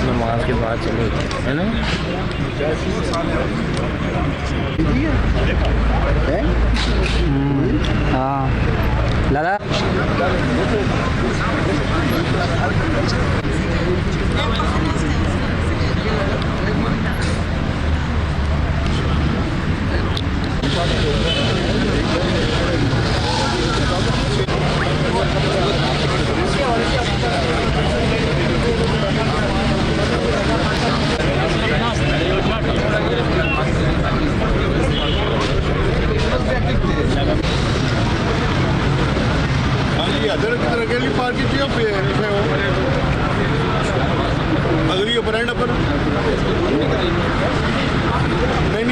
नमाज के बाद चले है ना। हाँ लाला अगली अपरेंड अपन नहीं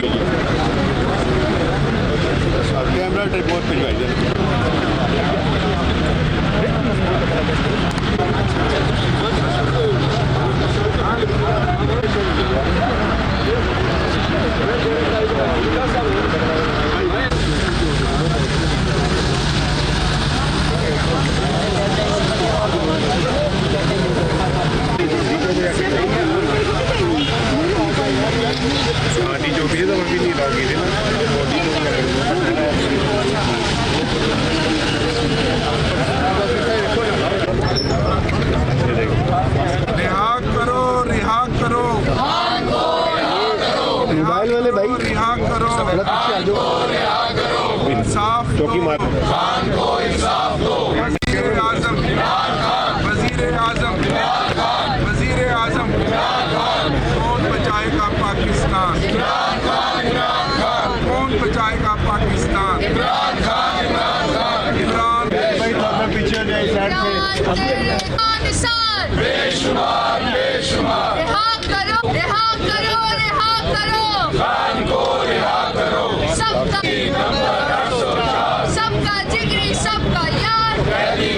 कैमरा ट्रिपॉड पे जाइए। पार्टी जो भी है तो अभी नहीं लाओगी ना रिहा करो मोबाइल वाले भाई रिहा करो इंसाफ चौकी मार वजीर आजम कौन बचाएगा पाकिस्तान, कौन बचाएगा पाकिस्तान। इमरान पीछे बेशुमार रिहा करो खान को रिहा करो। सबका जिगरी सबका यार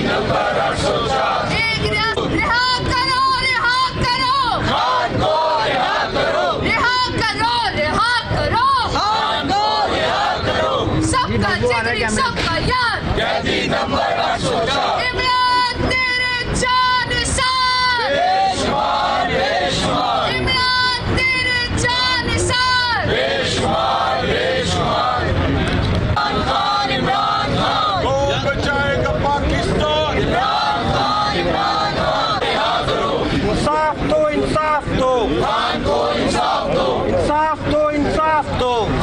नंबर 804 एक रिहा करो खान को रिहा करो खान को रिहा करो। सबका जिगरी सबका यार नंबर 804 इमरान तेरे जानिसार बेशुमार इमरान तेरे जानिसार बेशुमार इमरान खान कौन बचाएगा पाकिस्तान। इमरान खान इंसाफ दो खान को इंसाफ दो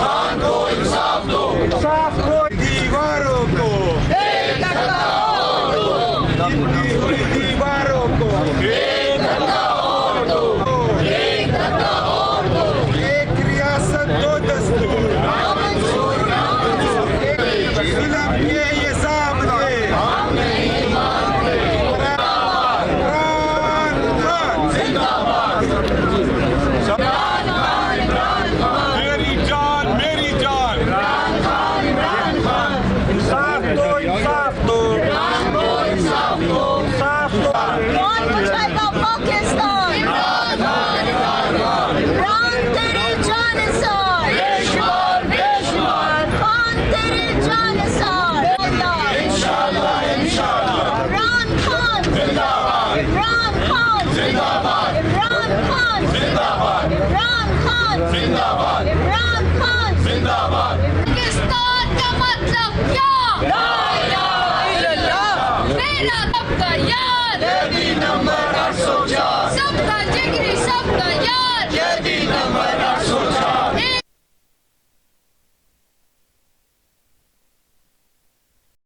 खान को इंसाफ दो दीवारों को दीवारों को एक रियासत दो दस्तूर ये सामने मेरी जान इंसाफ दो कौन बचाएगा पाकिस्तान। इमरान तेरे जानिसार खान तेरे जानिसार इमरान खान जिंदाबाद। जिंदाबाद पाकिस्तान का मतलब क्या? ला इलाहा इल्लल्लाह। मेरा सबका यार, कैदी नंबर 804 सबका जिगरी सबका यार, कैदी नंबर 804